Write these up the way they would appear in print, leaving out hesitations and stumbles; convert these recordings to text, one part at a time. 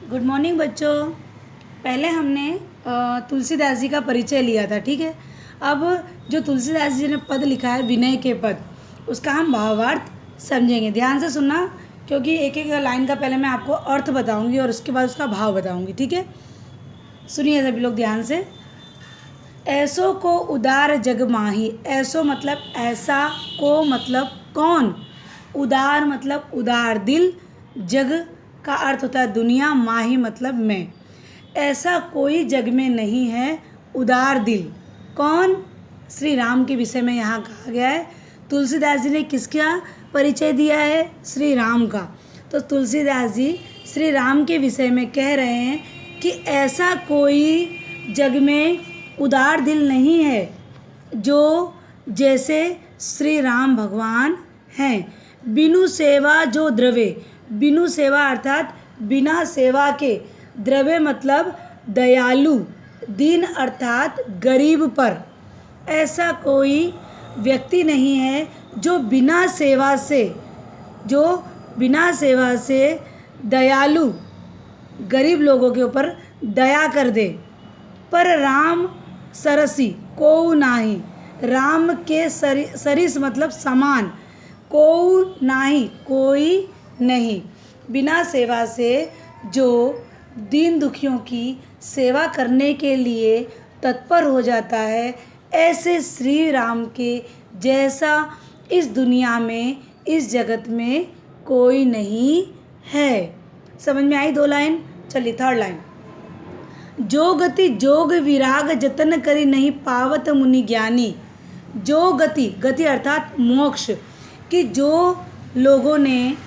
Good morning बच्चों। पहले हमने तुलसीदास जी का परिचय लिया था, ठीक है। अब जो तुलसीदास जी ने पद लिखा है विनय के पद, उसका हम भावार्थ समझेंगे। ध्यान से सुनना, क्योंकि एक एक लाइन का पहले मैं आपको अर्थ बताऊंगी और उसके बाद उसका भाव बताऊंगी, ठीक है। सुनिए सभी लोग ध्यान से। ऐसो को उदार जग माही, ऐसो मतलब ऐसा, को मतलब कौन, उदार मतलब उदार दिल, जग का अर्थ होता है दुनिया, माही मतलब मैं। ऐसा कोई जग में नहीं है उदार दिल। कौन? श्री राम के विषय में यहाँ कहा गया है। तुलसीदास जी ने किसका परिचय दिया है? श्री राम का। तो तुलसीदास जी श्री राम के विषय में कह रहे हैं कि ऐसा कोई जग में उदार दिल नहीं है जो जैसे श्री राम भगवान हैं। बिनु सेवा जो द्रवे, बिनु सेवा अर्थात बिना सेवा के, द्रव्य मतलब दयालु, दीन अर्थात गरीब पर। ऐसा कोई व्यक्ति नहीं है जो बिना सेवा से, जो बिना सेवा से दयालु गरीब लोगों के ऊपर दया कर दे। पर राम सरसी को नाही, राम के सरिस मतलब समान, को नाही कोई नहीं। बिना सेवा से जो दीन दुखियों की सेवा करने के लिए तत्पर हो जाता है, ऐसे श्री राम के जैसा इस दुनिया में, इस जगत में कोई नहीं है। समझ में आई दो लाइन? चलिए थर्ड लाइन। जो गति जोग विराग जतन करी नहीं पावत मुनि ज्ञानी। जो गति, गति अर्थात मोक्ष, कि जो लोगों ने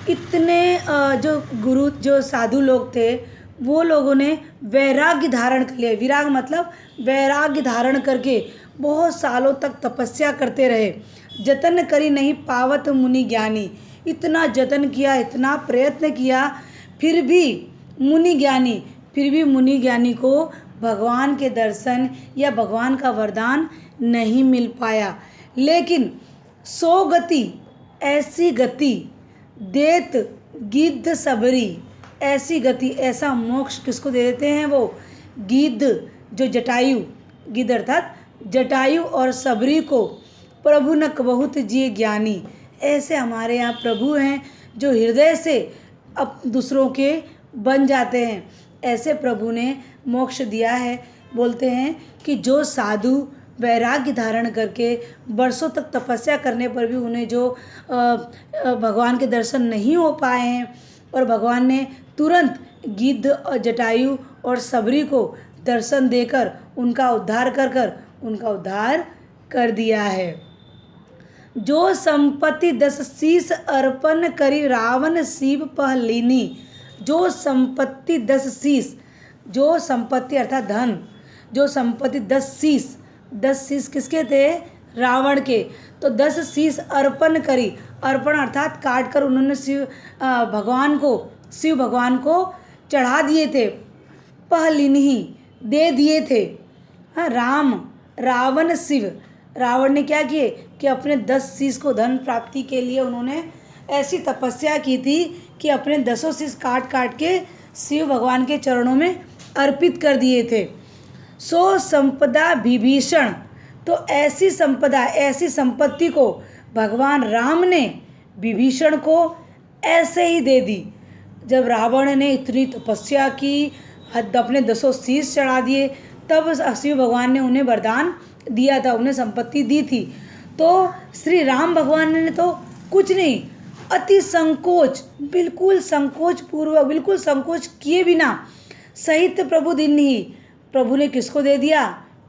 इतने जो गुरु, जो साधु लोग थे, वो लोगों ने वैराग्य धारण कर लिया। विराग मतलब वैराग्य धारण करके बहुत सालों तक तपस्या करते रहे। जतन करी नहीं पावत मुनि ज्ञानी, इतना जतन किया, इतना प्रयत्न किया, फिर भी मुनि ज्ञानी को भगवान के दर्शन या भगवान का वरदान नहीं मिल पाया। लेकिन सो गति, ऐसी गति देत गिद्ध सबरी, ऐसी गति, ऐसा मोक्ष किसको दे देते हैं? वो गिद्ध, जो जटायु, गिद्ध अर्थात जटायु और सबरी को। प्रभु न बहुत जिए ज्ञानी, ऐसे हमारे यहाँ प्रभु हैं जो हृदय से अब दूसरों के बन जाते हैं। ऐसे प्रभु ने मोक्ष दिया है। बोलते हैं कि जो साधु वैराग्य धारण करके वर्षों तक तपस्या करने पर भी उन्हें जो भगवान के दर्शन नहीं हो पाए हैं, और भगवान ने तुरंत गिद्ध और जटायु और सबरी को दर्शन देकर उनका उद्धार कर दिया है। जो संपत्ति 10 शीस अर्पण करी रावण शिव पहलीनी। जो संपत्ति 10 शीस, जो संपत्ति अर्थात धन, जो संपत्ति 10 शीस किसके थे? रावण के। तो 10 शीस अर्पण करी, अर्पण अर्थात काट कर उन्होंने शिव भगवान को चढ़ा दिए थे। पहलिन्ही दे दिए थे। हाँ, रावण शिव, रावण ने क्या किए कि अपने 10 शीस को धन प्राप्ति के लिए उन्होंने ऐसी तपस्या की थी कि अपने 10 शीस काट के शिव भगवान के चरणों में अर्पित कर दिए थे। सो संपदा विभीषण, तो ऐसी संपदा, ऐसी संपत्ति को भगवान राम ने विभीषण को ऐसे ही दे दी। जब रावण ने इतनी तपस्या की, अपने 10 शीस चढ़ा दिए, तब शिव भगवान ने उन्हें वरदान दिया था, उन्हें संपत्ति दी थी। तो श्री राम भगवान ने तो कुछ नहीं, अति संकोच, बिल्कुल संकोच पूर्वक, बिल्कुल संकोच किए बिना सहित प्रभु दिन ही प्रभु ने किसको दे दिया?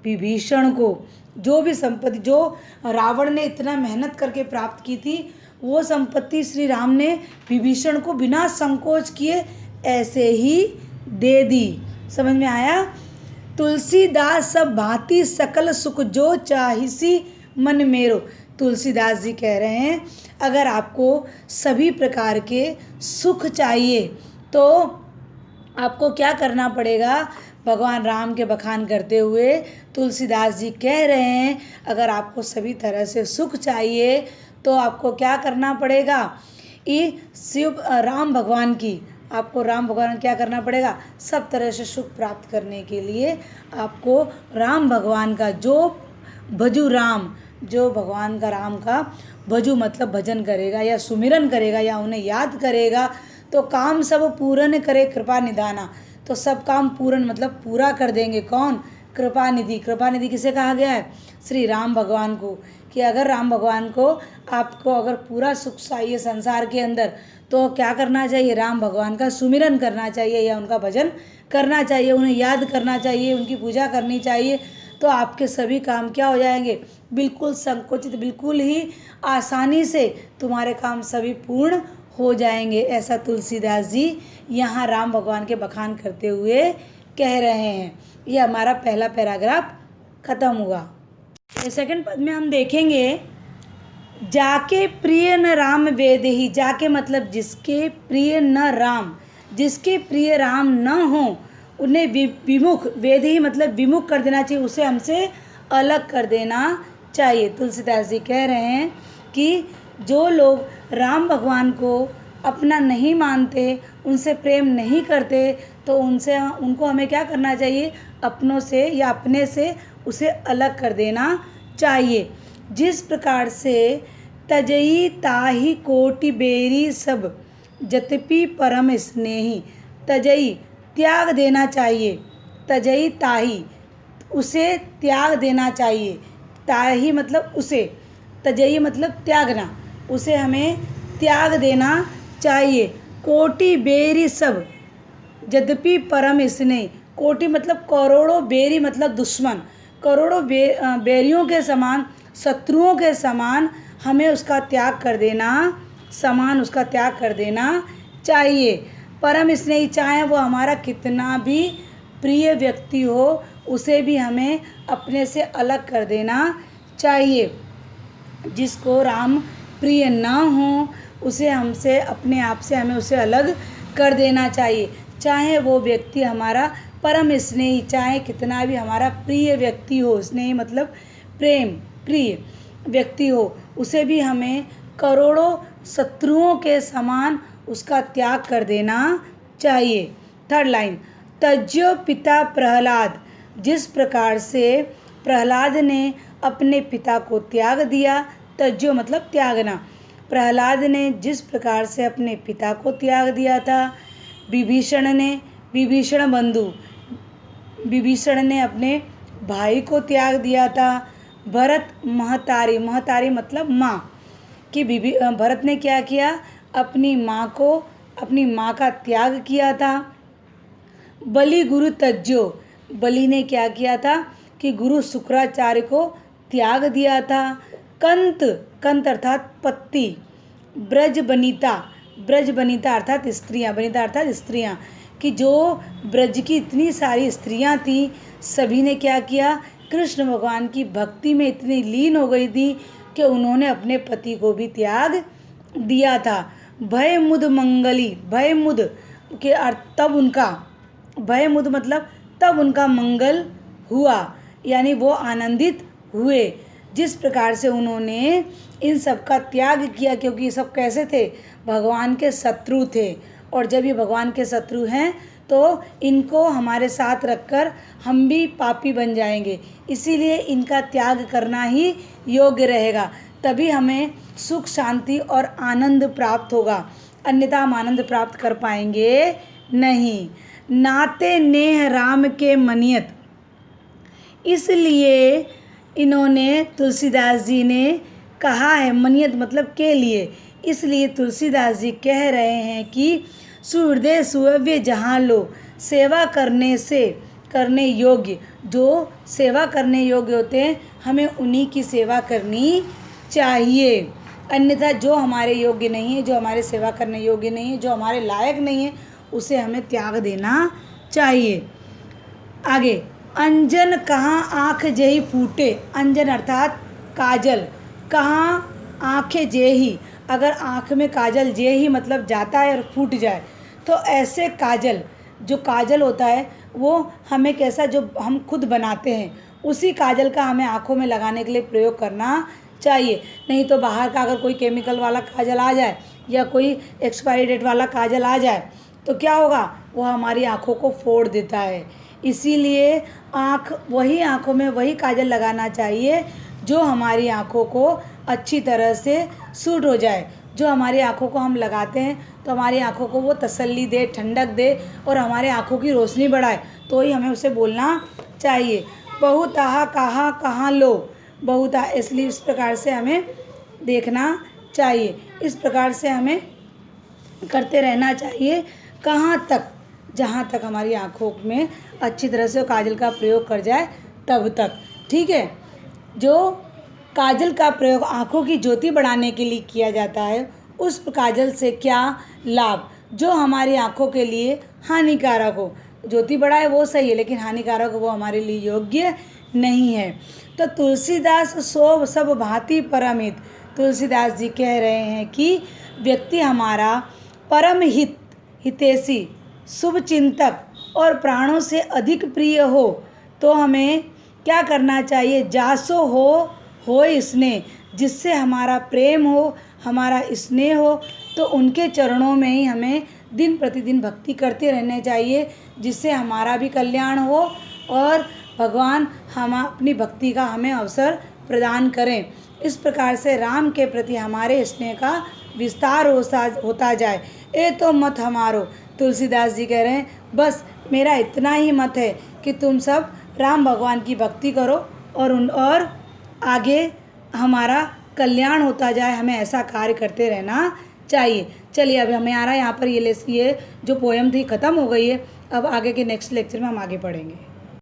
विभीषण को। जो भी संपत्ति जो रावण ने इतना मेहनत करके प्राप्त की थी, वो संपत्ति श्री राम ने विभीषण को बिना संकोच किए ऐसे ही दे दी। समझ में आया? तुलसीदास सब भांति सकल सुख जो चाहिसी मन मेरो। तुलसीदास जी कह रहे हैं, अगर आपको सभी प्रकार के सुख चाहिए तो आपको क्या करना पड़ेगा? भगवान राम के बखान करते हुए तुलसीदास जी कह रहे हैं, अगर आपको सभी तरह से सुख चाहिए तो आपको क्या करना पड़ेगा? ये शिव राम भगवान की आपको राम भगवान को क्या करना पड़ेगा, सब तरह से सुख प्राप्त करने के लिए आपको राम भगवान का जो भजू राम, जो भगवान का राम का भजू मतलब भजन करेगा या सुमिरन करेगा या उन्हें याद करेगा तो काम सब पूर्ण करे कृपा निधाना। तो सब काम पूर्ण मतलब पूरा कर देंगे कौन, कृपा निधि। कृपा निधि किसे कहा गया है, श्री राम भगवान को। कि अगर राम भगवान को आपको अगर पूरा सुख चाहिए संसार के अंदर तो क्या करना चाहिए, राम भगवान का सुमिरन करना चाहिए या उनका भजन करना चाहिए, उन्हें याद करना चाहिए, उनकी पूजा करनी चाहिए। तो आपके सभी काम क्या हो जाएंगे, बिल्कुल संकोचित, बिल्कुल ही आसानी से तुम्हारे काम सभी पूर्ण हो जाएंगे। ऐसा तुलसीदास जी यहाँ राम भगवान के बखान करते हुए कह रहे हैं। ये हमारा पहला पैराग्राफ खत्म हुआ। सेकंड पद में हम देखेंगे, जाके प्रिय न राम वेदेहि। जाके मतलब जिसके प्रिय न राम, जिसके प्रिय राम न हो उन्हें विमुख, वेदेहि मतलब विमुख कर देना चाहिए, उसे हमसे अलग कर देना चाहिए। तुलसीदास जी कह रहे हैं कि जो लोग राम भगवान को अपना नहीं मानते, उनसे प्रेम नहीं करते, तो उनको हमें क्या करना चाहिए, अपनों से या अपने से उसे अलग कर देना चाहिए। जिस प्रकार से तजई ताही कोटि बेरी सब जतपि परम स्नेही। तजई त्याग देना चाहिए, तजई ताही उसे त्याग देना चाहिए, ताही मतलब उसे, तजई मतलब त्यागना, उसे हमें त्याग देना चाहिए। कोटि बेरी सब यद्यपि परम स्नेह। कोटि मतलब करोड़ों, बेरी मतलब दुश्मन, करोड़ों बेरियों के समान, शत्रुओं के समान हमें उसका त्याग कर देना, समान उसका त्याग कर देना चाहिए। परम स्नेही, चाहे वो हमारा कितना भी प्रिय व्यक्ति हो, उसे भी हमें अपने से अलग कर देना चाहिए। जिसको राम प्रिय ना हो उसे हमसे, अपने आप से हमें उसे अलग कर देना चाहिए। चाहे वो व्यक्ति हमारा परम स्नेही, चाहे कितना भी हमारा प्रिय व्यक्ति हो, स्नेही मतलब प्रेम, प्रिय व्यक्ति हो, उसे भी हमें करोड़ों शत्रुओं के समान उसका त्याग कर देना चाहिए। थर्ड लाइन, तज्यो पिता प्रहलाद। जिस प्रकार से प्रहलाद ने अपने पिता को त्याग दिया, तज्यो मतलब त्यागना, प्रहलाद ने जिस प्रकार से अपने पिता को त्याग दिया था, विभीषण ने, विभीषण बंधु, विभीषण ने अपने भाई को त्याग दिया था। भरत महतारी, महतारी मतलब माँ, कि भरत ने क्या किया, अपनी माँ को, अपनी माँ का त्याग किया था। बलि गुरु तज्जो, बलि ने क्या किया था कि गुरु शुक्राचार्य को त्याग दिया था। कंत, कंत अर्थात पत्ती, ब्रज बनिता, ब्रज बनिता अर्थात स्त्रियाँ, बनिता अर्थात स्त्रियाँ, कि जो ब्रज की इतनी सारी स्त्रियाँ थीं, सभी ने क्या किया, कृष्ण भगवान की भक्ति में इतनी लीन हो गई थी कि उन्होंने अपने पति को भी त्याग दिया था। भय मुद मंगली, भय मुद के अर्थ तब उनका, भय मुद मतलब तब उनका मंगल हुआ, यानी वो आनंदित हुए। जिस प्रकार से उन्होंने इन सब का त्याग किया, क्योंकि ये सब कैसे थे, भगवान के शत्रु थे, और जब ये भगवान के शत्रु हैं तो इनको हमारे साथ रखकर हम भी पापी बन जाएंगे, इसीलिए इनका त्याग करना ही योग्य रहेगा, तभी हमें सुख शांति और आनंद प्राप्त होगा, अन्यथा हम आनंद प्राप्त कर पाएंगे नहीं। नाते नेह राम के मनियत, इसलिए इन्होंने, तुलसीदास जी ने कहा है, मनियत मतलब के लिए, इसलिए तुलसीदास जी कह रहे हैं कि सुहृदय सुव्य जहाँ लो, सेवा करने से, करने योग्य, जो सेवा करने योग्य होते हैं हमें उन्हीं की सेवा करनी चाहिए, अन्यथा जो हमारे योग्य नहीं है, जो हमारे सेवा करने योग्य नहीं है, जो हमारे लायक नहीं है, उसे हमें त्याग देना चाहिए। आगे, अंजन कहाँ आँख जेही फूटे, अंजन अर्थात काजल, कहाँ आँखें जेही, अगर आँख में काजल जेही मतलब जाता है और फूट जाए, तो ऐसे काजल, जो काजल होता है वो हमें कैसा, जो हम खुद बनाते हैं उसी काजल का हमें आँखों में लगाने के लिए प्रयोग करना चाहिए। नहीं तो बाहर का अगर कोई केमिकल वाला काजल आ जाए या कोई एक्सपायरी डेट वाला काजल आ जाए तो क्या होगा, वो हमारी आँखों को फोड़ देता है। इसीलिए वही आँखों में वही काजल लगाना चाहिए जो हमारी आँखों को अच्छी तरह से सूट हो जाए। जो हमारी आँखों को हम लगाते हैं तो हमारी आँखों को वो तसल्ली दे, ठंडक दे और हमारे आँखों की रोशनी बढ़ाए, तो ही हमें उसे बोलना चाहिए। बहुत आहा कहा कहाँ लो, बहुत आहा, इसलिए इस प्रकार से हमें देखना चाहिए, इस प्रकार से हमें करते रहना चाहिए। कहाँ तक, जहाँ तक हमारी आँखों में अच्छी तरह से काजल का प्रयोग कर जाए तब तक, ठीक है। जो काजल का प्रयोग आँखों की ज्योति बढ़ाने के लिए किया जाता है, उस काजल से क्या लाभ, जो हमारी आँखों के लिए हानिकारक हो। ज्योति बढ़ाए वो सही है, लेकिन हानिकारक वो हमारे लिए योग्य नहीं है। तो तुलसीदास सोब सब भांति परमहित, तुलसीदास जी कह रहे हैं कि व्यक्ति हमारा परम हितैषी, शुभ चिंतक और प्राणों से अधिक प्रिय हो तो हमें क्या करना चाहिए, जासो हो स्नेह, जिससे हमारा प्रेम हो, हमारा स्नेह हो, तो उनके चरणों में ही हमें दिन प्रतिदिन भक्ति करते रहने चाहिए, जिससे हमारा भी कल्याण हो और भगवान हम अपनी भक्ति का हमें अवसर प्रदान करें। इस प्रकार से राम के प्रति हमारे स्नेह का विस्तार होता जाए। ये तो मत हमारो, तुलसीदास जी कह रहे हैं बस मेरा इतना ही मत है कि तुम सब राम भगवान की भक्ति करो और आगे हमारा कल्याण होता जाए, हमें ऐसा कार्य करते रहना चाहिए। चलिए अब हमें आ रहा है यहाँ पर ये जो पोएम थी ख़त्म हो गई है। अब आगे के नेक्स्ट लेक्चर में हम आगे पढ़ेंगे।